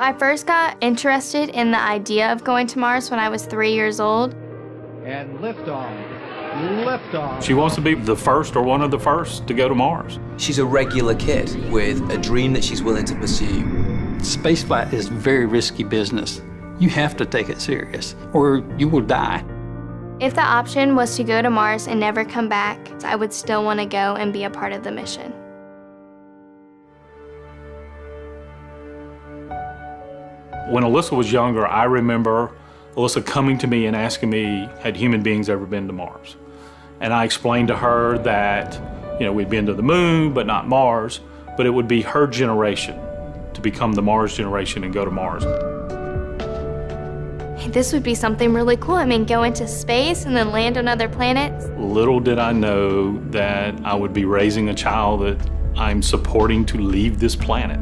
I first got interested in the idea of going to Mars when I was 3 years old. And liftoff. Liftoff. She wants to be the first or one of the first to go to Mars. She's a regular kid with a dream that she's willing to pursue. Spaceflight is very risky business. You have to take it serious, or you will die. If the option was to go to Mars and never come back, I would still want to go and be a part of the mission. When Alyssa was younger, I remember Alyssa coming to me and asking me, had human beings ever been to Mars? And I explained to her that, we'd been to the moon, but not Mars, but it would be her generation to become the Mars generation and go to Mars. This would be something really cool. I mean, go into space and then land on other planets. Little did I know that I would be raising a child that I'm supporting to leave this planet.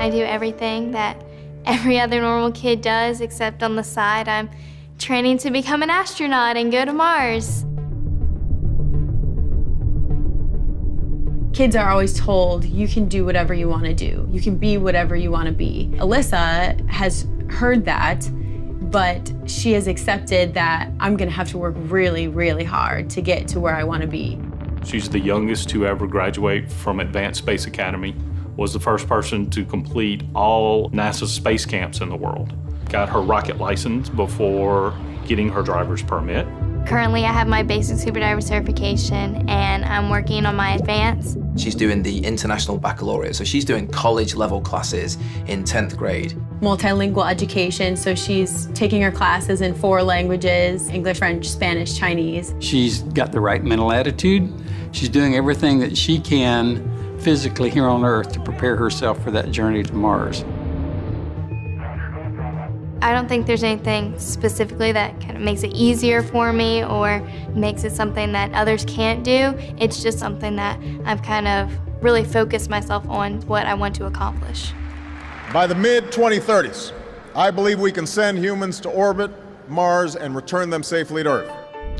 I do everything that every other normal kid does, except on the side, I'm training to become an astronaut and go to Mars. Kids are always told, you can do whatever you want to do. You can be whatever you want to be. Alyssa has heard that, but she has accepted that I'm going to have to work really, really hard to get to where I want to be. She's the youngest to ever graduate from Advanced Space Academy, was the first person to complete all NASA space camps in the world. Got her rocket license before getting her driver's permit. Currently, I have my basic scuba diver certification, and I'm working on my advanced. She's doing the International Baccalaureate, so she's doing college-level classes in 10th grade. Multilingual education, so she's taking her classes in 4 languages, English, French, Spanish, Chinese. She's got the right mental attitude. She's doing everything that she can physically here on Earth to prepare herself for that journey to Mars. I don't think there's anything specifically that kind of makes it easier for me or makes it something that others can't do. It's just something that I've kind of really focused myself on what I want to accomplish. By the mid-2030s, I believe we can send humans to orbit Mars and return them safely to Earth.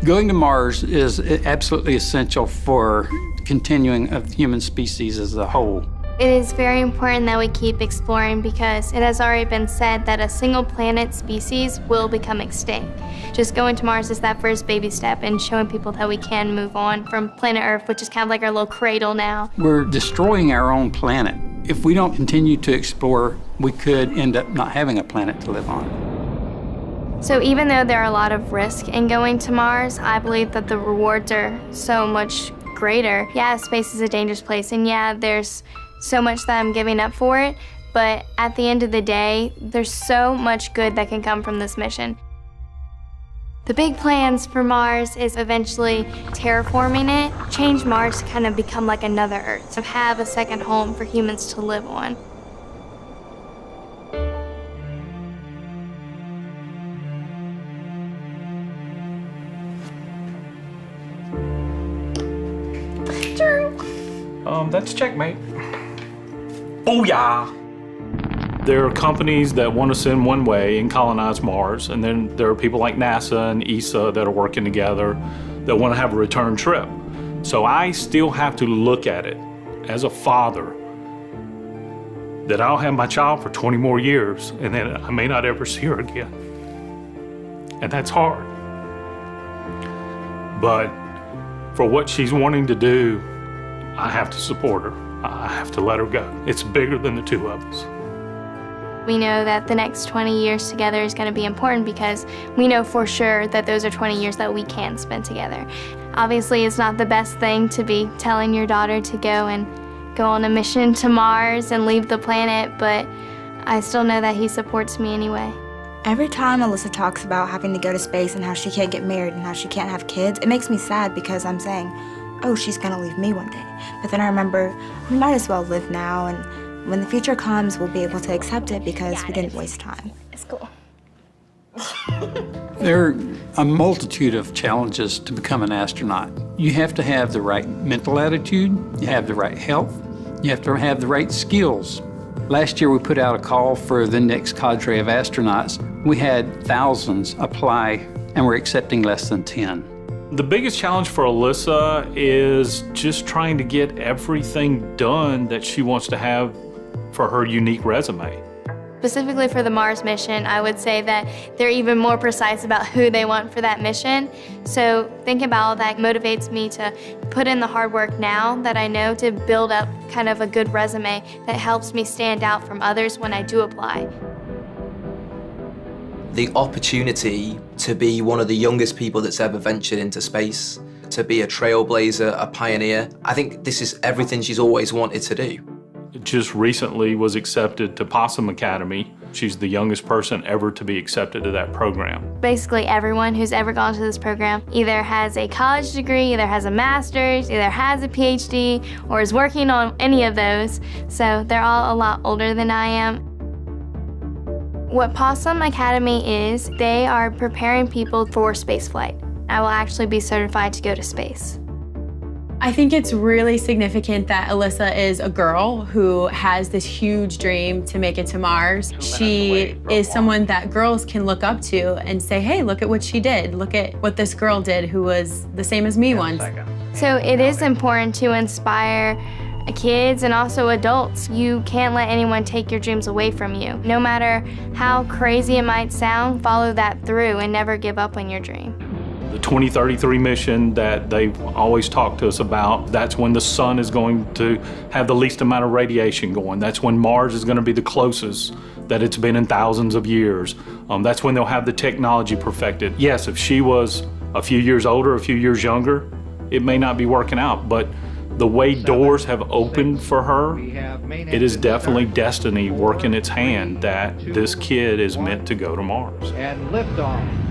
Going to Mars is absolutely essential for continuing of the human species as a whole. It is very important that we keep exploring because it has already been said that a single planet species will become extinct. Just going to Mars is that first baby step in showing people that we can move on from planet Earth, which is kind of like our little cradle now. We're destroying our own planet. If we don't continue to explore, we could end up not having a planet to live on. So even though there are a lot of risk in going to Mars, I believe that the rewards are so much greater. Yeah, space is a dangerous place, and yeah, there's so much that I'm giving up for it, but at the end of the day, there's so much good that can come from this mission. The big plans for Mars is eventually terraforming it, change Mars to kind of become like another Earth, to have a second home for humans to live on. That's checkmate. Booyah! There are companies that want to send one way and colonize Mars, and then there are people like NASA and ESA that are working together that want to have a return trip. So I still have to look at it as a father that I'll have my child for 20 more years, and then I may not ever see her again. And that's hard. But for what she's wanting to do, I have to support her. I have to let her go. It's bigger than the two of us. We know that the next 20 years together is going to be important because we know for sure that those are 20 years that we can spend together. Obviously, it's not the best thing to be telling your daughter to go on a mission to Mars and leave the planet, but I still know that he supports me anyway. Every time Alyssa talks about having to go to space and how she can't get married and how she can't have kids, it makes me sad because I'm saying, oh, she's gonna leave me one day. But then I remember, we might as well live now, and when the future comes, we'll be able to accept it because we didn't waste time. It's cool. There are a multitude of challenges to become an astronaut. You have to have the right mental attitude, you have the right health, you have to have the right skills. Last year we put out a call for the next cadre of astronauts. We had thousands apply and we're accepting less than 10. The biggest challenge for Alyssa is just trying to get everything done that she wants to have for her unique resume. Specifically for the Mars mission, I would say that they're even more precise about who they want for that mission. So thinking about all that motivates me to put in the hard work now that I know to build up kind of a good resume that helps me stand out from others when I do apply. The opportunity to be one of the youngest people that's ever ventured into space, to be a trailblazer, a pioneer, I think this is everything she's always wanted to do. Just recently was accepted to Possum Academy. She's the youngest person ever to be accepted to that program. Basically everyone who's ever gone to this program either has a college degree, either has a master's, either has a PhD, or is working on any of those. So they're all a lot older than I am. What Possum Academy is, they are preparing people for spaceflight. I will actually be certified to go to space. I think it's really significant that Alyssa is a girl who has this huge dream to make it to Mars. She is someone that girls can look up to and say, hey, look at what she did. Look at what this girl did who was the same as me once. So it is important to inspire kids and also adults. You can't let anyone take your dreams away from you. No matter how crazy it might sound, follow that through and never give up on your dream. The 2033 mission that they always talk to us about, that's when the sun is going to have the least amount of radiation going. That's when Mars is going to be the closest that it's been in thousands of years. That's when they'll have the technology perfected. Yes, if she was a few years older, a few years younger, it may not be working out, but the way doors have opened for her, it is definitely destiny working its hand that this kid is meant to go to Mars. And liftoff.